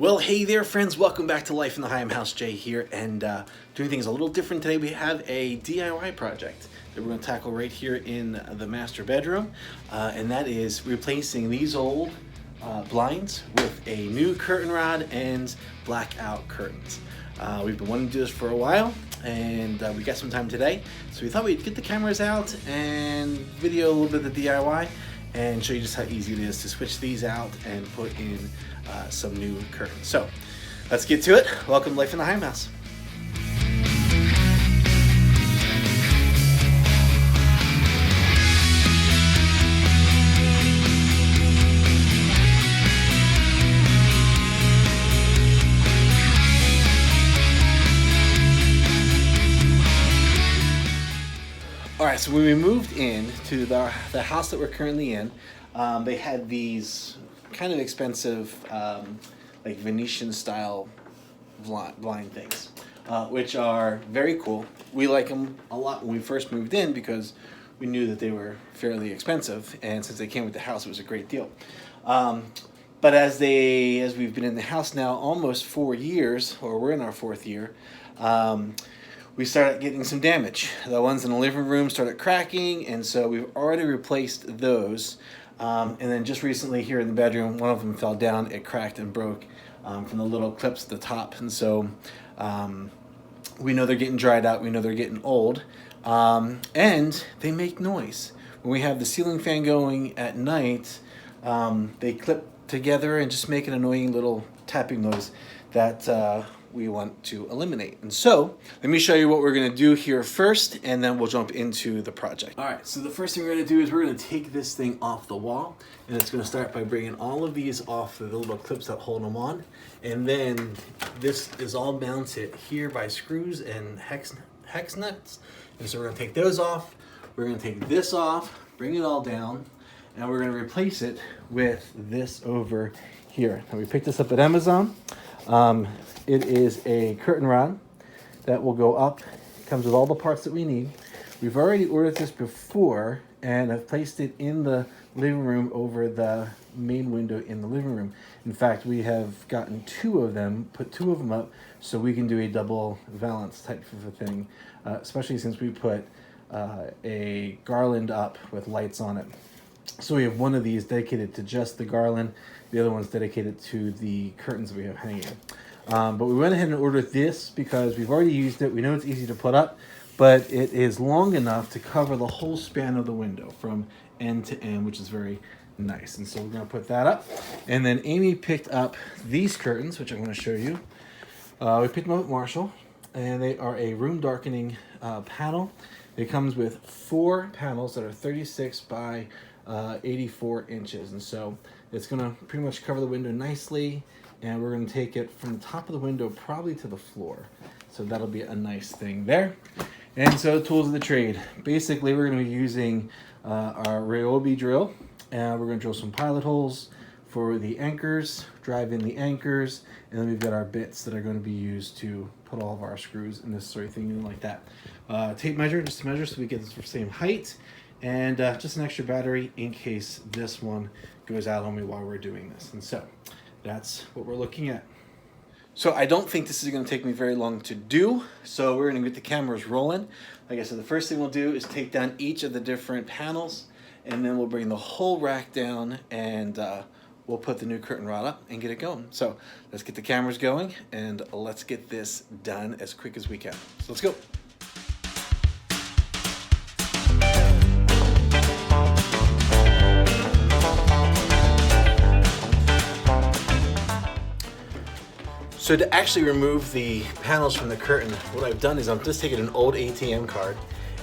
Well, hey there friends, welcome back to Life in the Higham House. Jay here, and doing things a little different today. We have a DIY project that we're going to tackle right here in the master bedroom, and that is replacing these old blinds with a new curtain rod and blackout curtains. We've been wanting to do this for a while, and we got some time today, so we thought we'd get the cameras out and video a little bit of the DIY and show you just how easy it is to switch these out and put in some new curtains. So let's get to it. Welcome to Life in the Higham House. All right, so when we moved in to the house that we're currently in, they had these kind of expensive, like Venetian style blind things, which are very cool. We like them a lot when we first moved in because we knew that they were fairly expensive, and since they came with the house, it was a great deal. But as we've been in the house now almost 4 years, or we're in our 4th year, we started getting some damage. The ones in the living room started cracking, and so we've already replaced those. And then just recently here in the bedroom, one of them fell down, it cracked and broke from the little clips at the top. And so we know they're getting dried out, we know they're getting old, and they make noise. When we have the ceiling fan going at night, they clip together and just make an annoying little tapping noise that we want to eliminate. And so let me show you what we're going to do here first, and then we'll jump into the project. All right, so the first thing we're going to do is we're going to take this thing off the wall, and it's going to start by bringing all of these off the little clips that hold them on, and then this is all mounted here by screws and hex nuts. And so we're going to take those off, we're going to take this off, bring it all down, and we're going to replace it with this over here. Now, we picked this up at Amazon. It is a curtain rod that will go up. It comes with all the parts that we need. We've already ordered this before, and I've placed it in the living room over the main window in the living room. In fact, we have gotten 2 of them, put 2 of them up, so we can do a double valance type of a thing, especially since we put a garland up with lights on it. So we have one of these dedicated to just the garland, the other one's dedicated to the curtains that we have hanging. But we went ahead and ordered this because we've already used it. We know it's easy to put up, but it is long enough to cover the whole span of the window from end to end, which is very nice. And so we're going to put that up. And then Amy picked up these curtains, which I'm going to show you. We picked them up at Marshall, and they are a room darkening panel. It comes with 4 panels that are 36 by 84 inches. And so it's going to pretty much cover the window nicely. And we're going to take it from the top of the window probably to the floor. So that'll be a nice thing there. And so tools of the trade. Basically, we're going to be using our Ryobi drill. And we're going to drill some pilot holes for the anchors, drive in the anchors, and then we've got our bits that are going to be used to put all of our screws and this sort of thing like that. Tape measure, just to measure so we get the same height. And just an extra battery in case this one goes out on me while we're doing this. And so that's what we're looking at. So I don't think this is going to take me very long to do, so we're going to get the cameras rolling. Like I said, the first thing we'll do is take down each of the different panels, and then we'll bring the whole rack down, and we'll put the new curtain rod up and get it going. So let's get the cameras going, and let's get this done as quick as we can. So let's go. So to actually remove the panels from the curtain, what I've done is I'm just taking an old ATM card,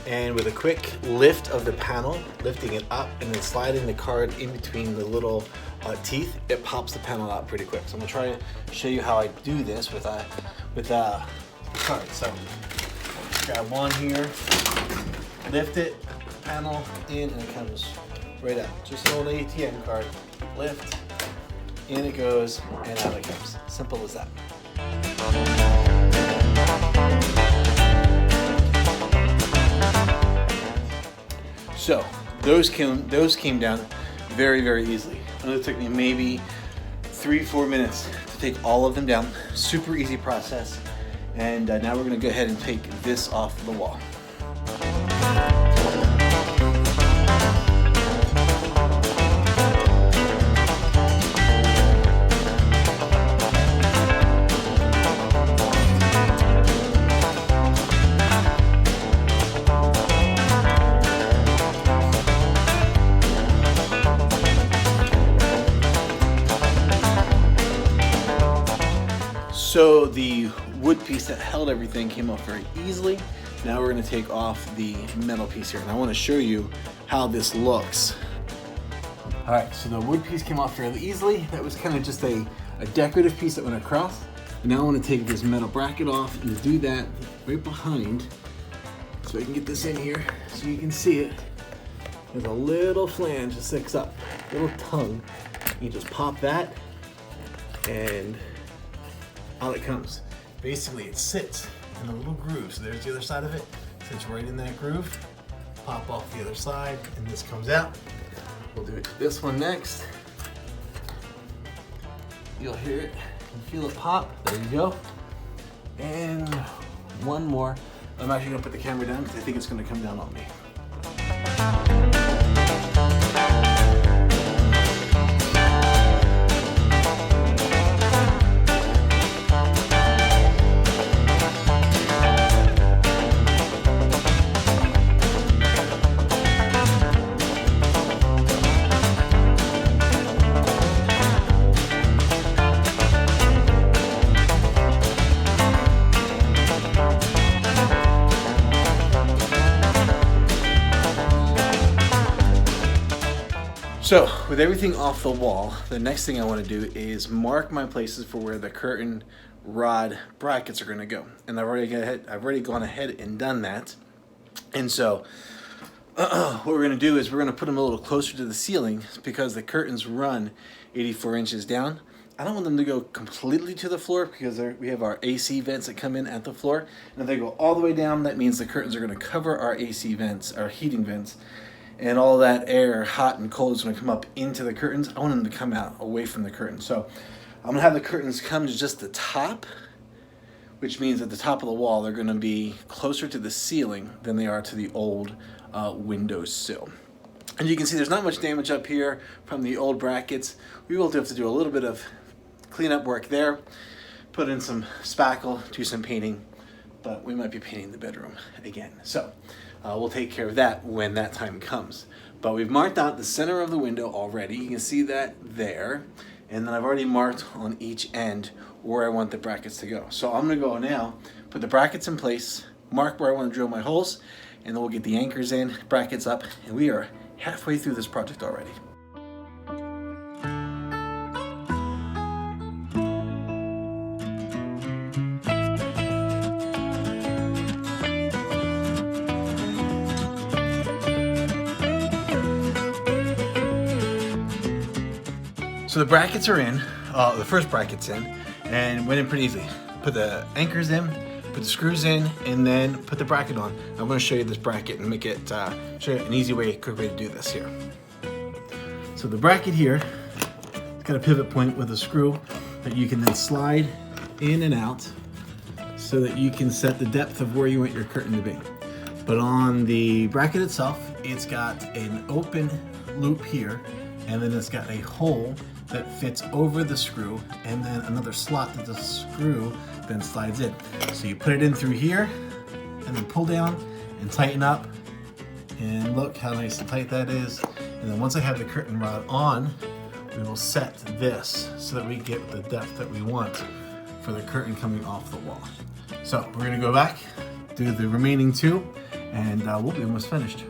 and with a quick lift of the panel, lifting it up and then sliding the card in between the little teeth, it pops the panel out pretty quick. So I'm gonna try to show you how I do this with the card. So grab one here, lift it, panel in, and it comes right out. Just an old ATM card, lift, in it goes, and out it comes. Simple as that. So those came down very, very easily. It only took me maybe 3-4 minutes to take all of them down. Super easy process. And now we're gonna go ahead and take this off the wall. So the wood piece that held everything came off very easily. Now we're going to take off the metal piece here, and I want to show you how this looks. All right, so the wood piece came off fairly easily. That was kind of just a decorative piece that went across. And now I want to take this metal bracket off, and to do that right behind, so I can get this in here so you can see it. There's a little flange that sticks up, little tongue. You just pop that, and out it comes. Basically, it sits in a little groove. So there's the other side of it. Sits right in that groove. Pop off the other side, and this comes out. We'll do it to this one next. You'll hear it and feel it pop. There you go. And one more. I'm actually gonna put the camera down because I think it's gonna come down on me. So with everything off the wall, the next thing I want to do is mark my places for where the curtain rod brackets are going to go. And I've already gone ahead and done that. And so what we're going to do is we're going to put them a little closer to the ceiling because the curtains run 84 inches down. I don't want them to go completely to the floor because we have our AC vents that come in at the floor. And if they go all the way down, that means the curtains are going to cover our AC vents, our heating vents. And all that air, hot and cold, is going to come up into the curtains. I want them to come out away from the curtains. So I'm going to have the curtains come to just the top, which means at the top of the wall, they're going to be closer to the ceiling than they are to the old window sill. And you can see there's not much damage up here from the old brackets. We will have to do a little bit of cleanup work there, put in some spackle, do some painting, but we might be painting the bedroom again. So we'll take care of that when that time comes. But we've marked out the center of the window already. You can see that there. And then I've already marked on each end where I want the brackets to go. So I'm gonna go now, put the brackets in place, mark where I want to drill my holes, and then we'll get the anchors in, brackets up, and we are halfway through this project already. So the brackets are in, the first bracket's in, and went in pretty easy. Put the anchors in, put the screws in, and then put the bracket on. I'm going to show you this bracket and make it, show you an easy way, quick way to do this here. So the bracket here, it's got a pivot point with a screw that you can then slide in and out so that you can set the depth of where you want your curtain to be. But on the bracket itself, it's got an open loop here, and then it's got a hole that fits over the screw, and then another slot that the screw then slides in. So you put it in through here, and then pull down and tighten up, and look how nice and tight that is. And then once I have the curtain rod on, we will set this so that we get the depth that we want for the curtain coming off the wall. So we're gonna go back, do the remaining two, and we'll be almost finished.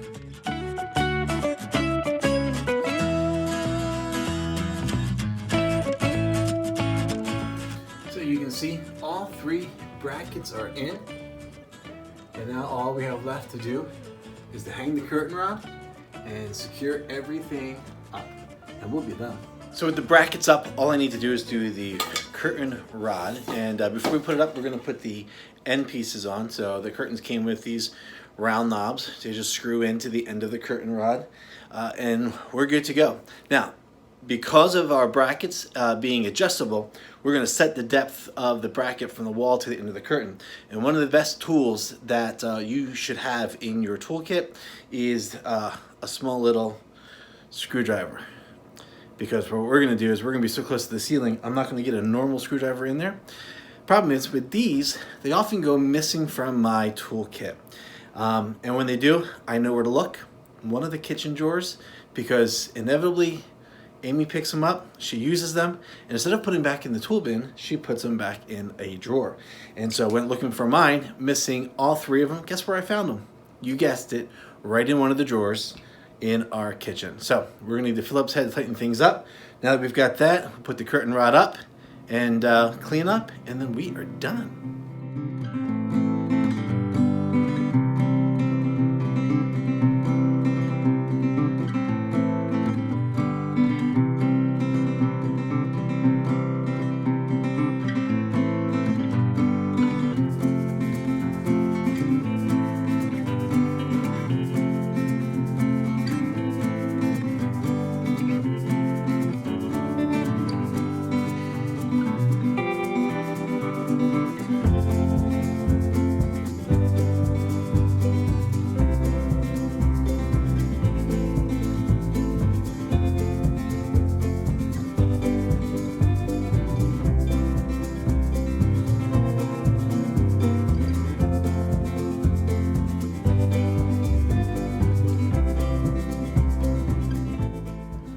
You can see all three brackets are in, and now all we have left to do is to hang the curtain rod and secure everything up, and we'll be done. So with the brackets up, all I need to do is do the curtain rod, and before we put it up, we're going to put the end pieces on. So the curtains came with these round knobs to just screw into the end of the curtain rod, and we're good to go. Now, because of our brackets being adjustable, we're going to set the depth of the bracket from the wall to the end of the curtain. And one of the best tools that you should have in your toolkit is a small little screwdriver. Because what we're going to do is we're going to be so close to the ceiling, I'm not going to get a normal screwdriver in there. Problem is, with these, they often go missing from my toolkit. And when they do, I know where to look. One of the kitchen drawers, because inevitably Amy picks them up, she uses them, and instead of putting back in the tool bin, she puts them back in a drawer. And so I went looking for mine, missing all three of them. Guess where I found them? You guessed it, right in one of the drawers in our kitchen. So we're gonna need the Phillips head to tighten things up. Now that we've got that, we'll put the curtain rod up and clean up, and then we are done.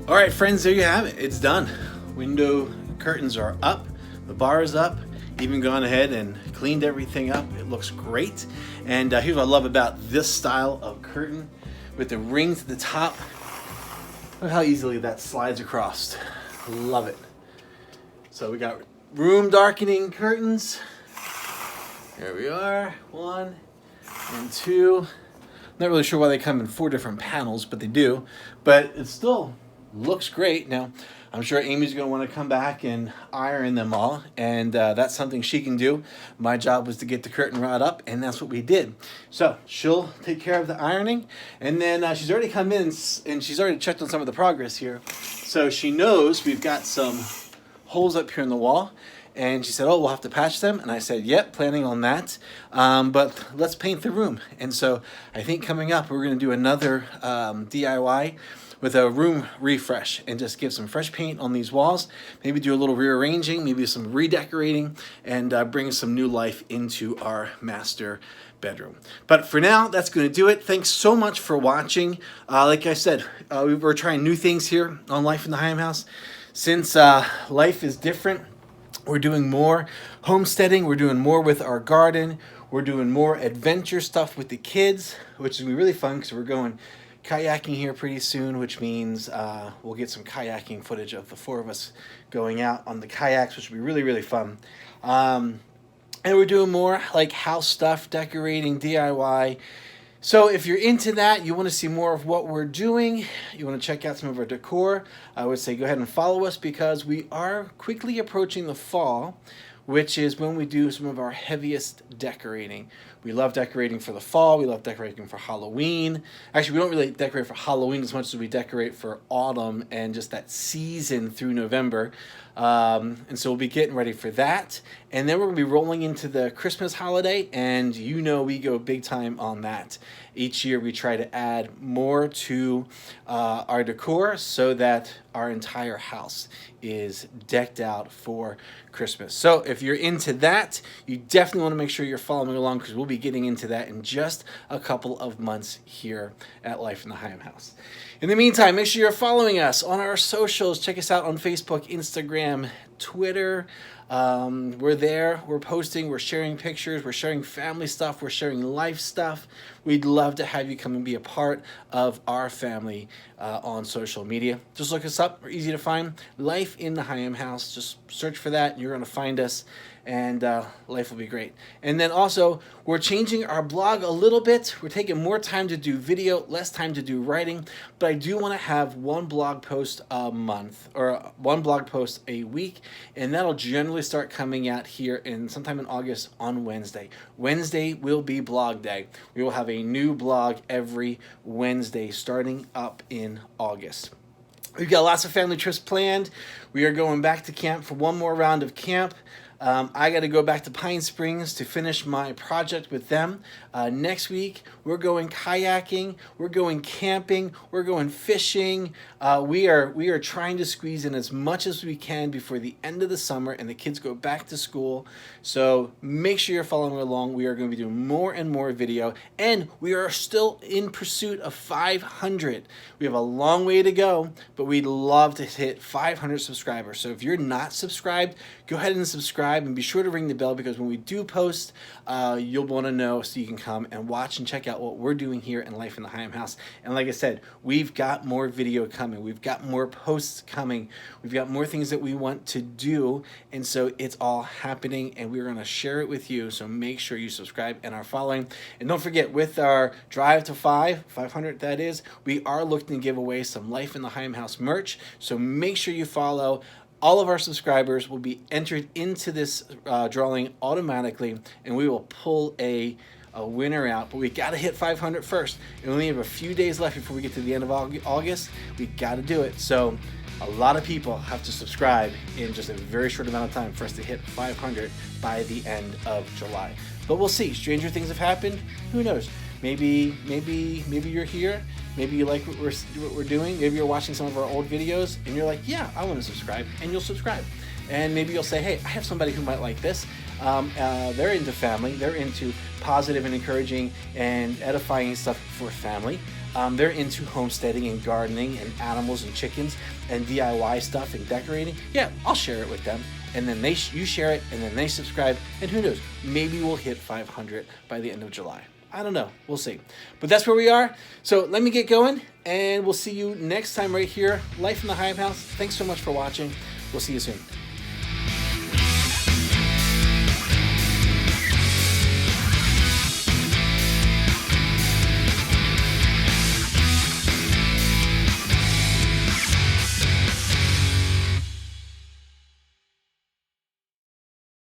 All right, friends, there you have it. It's done. Window curtains are up. The bar is up. Even gone ahead and cleaned everything up. It looks great. And here's what I love about this style of curtain with the rings at the top. Look how easily that slides across. Love it. So we got room darkening curtains. Here we are. 1 and 2. Not really sure why they come in 4 different panels, but they do. But it's still looks great. Now, I'm sure Amy's going to want to come back and iron them all, and that's something she can do. My job was to get the curtain rod up, and that's what we did. So she'll take care of the ironing, and then she's already come in and she's already checked on some of the progress here. So she knows we've got some holes up here in the wall, and she said, oh, we'll have to patch them. And I said, yep, planning on that. But let's paint the room. And so I think coming up, we're going to do another DIY with a room refresh and just give some fresh paint on these walls, maybe do a little rearranging, maybe some redecorating, and bring some new life into our master bedroom. But for now, that's going to do it. Thanks so much for watching. Like I said, we're trying new things here on Life in the Higham House. Since life is different, we're doing more homesteading, we're doing more with our garden, we're doing more adventure stuff with the kids, which is going to be really fun because we're going kayaking here pretty soon, which means we'll get some kayaking footage of the 4 of us going out on the kayaks, which will be really, really fun. And we're doing more like house stuff, decorating, DIY. So if you're into that, you want to see more of what we're doing, you want to check out some of our decor, I would say go ahead and follow us, because we are quickly approaching the fall, which is when we do some of our heaviest decorating. We love decorating for the fall. We love decorating for Halloween. Actually, we don't really decorate for Halloween as much as we decorate for autumn and just that season through November. And so we'll be getting ready for that. And then we're going to be rolling into the Christmas holiday, and you know we go big time on that. Each year we try to add more to our decor so that our entire house is decked out for Christmas. So if you're into that, you definitely want to make sure you're following along, because we'll be getting into that in just a couple of months here at Life in the Higham House. In the meantime, make sure you're following us on our socials. Check us out on Facebook, Instagram, Twitter. We're there, we're posting, we're sharing pictures, we're sharing family stuff, we're sharing life stuff. We'd love to have you come and be a part of our family on social media. Just look us up, we're easy to find. Life in the Higham House, just search for that and you're going to find us, and life will be great. And then also, we're changing our blog a little bit. We're taking more time to do video, less time to do writing, but I do want to have 1 blog post a month, or 1 blog post a week, and that'll generally start coming out here in sometime in August on Wednesday. Wednesday will be blog day. We will have a new blog every Wednesday starting up in August. We've got lots of family trips planned. We are going back to camp for one more round of camp. I got to go back to Pine Springs to finish my project with them. Next week, we're going kayaking, we're going camping, we're going fishing. We are trying to squeeze in as much as we can before the end of the summer and the kids go back to school. So make sure you're following along. We are going to be doing more and more video, and we are still in pursuit of 500. We have a long way to go, but we'd love to hit 500 subscribers. So if you're not subscribed, go ahead and subscribe, and be sure to ring the bell, because when we do post, you'll want to know, so you can come and watch and check out what we're doing here in Life in the Higham House. And like I said, we've got more video coming. We've got more posts coming. We've got more things that we want to do. And so it's all happening, and we're going to share it with you. So make sure you subscribe and are following. And don't forget, with our drive to 500 that is, we are looking to give away some Life in the Higham House merch. So make sure you follow. All of our subscribers will be entered into this drawing automatically, and we will pull a winner out. But we got to hit 500 first. And we only have a few days left before we get to the end of August. We got to do it. So a lot of people have to subscribe in just a very short amount of time for us to hit 500 by the end of July. But we'll see. Stranger things have happened. Who knows? Maybe you're here. Maybe you like what we're doing. Maybe you're watching some of our old videos and you're like, yeah, I want to subscribe, and you'll subscribe. And maybe you'll say, hey, I have somebody who might like this. They're into family. They're into positive and encouraging and edifying stuff for family. They're into homesteading and gardening and animals and chickens and DIY stuff and decorating. Yeah, I'll share it with them. And then you share it, and then they subscribe. And who knows, maybe we'll hit 500 by the end of July. I don't know. We'll see. But that's where we are. So let me get going, and we'll see you next time right here. Life in the Higham House. Thanks so much for watching. We'll see you soon.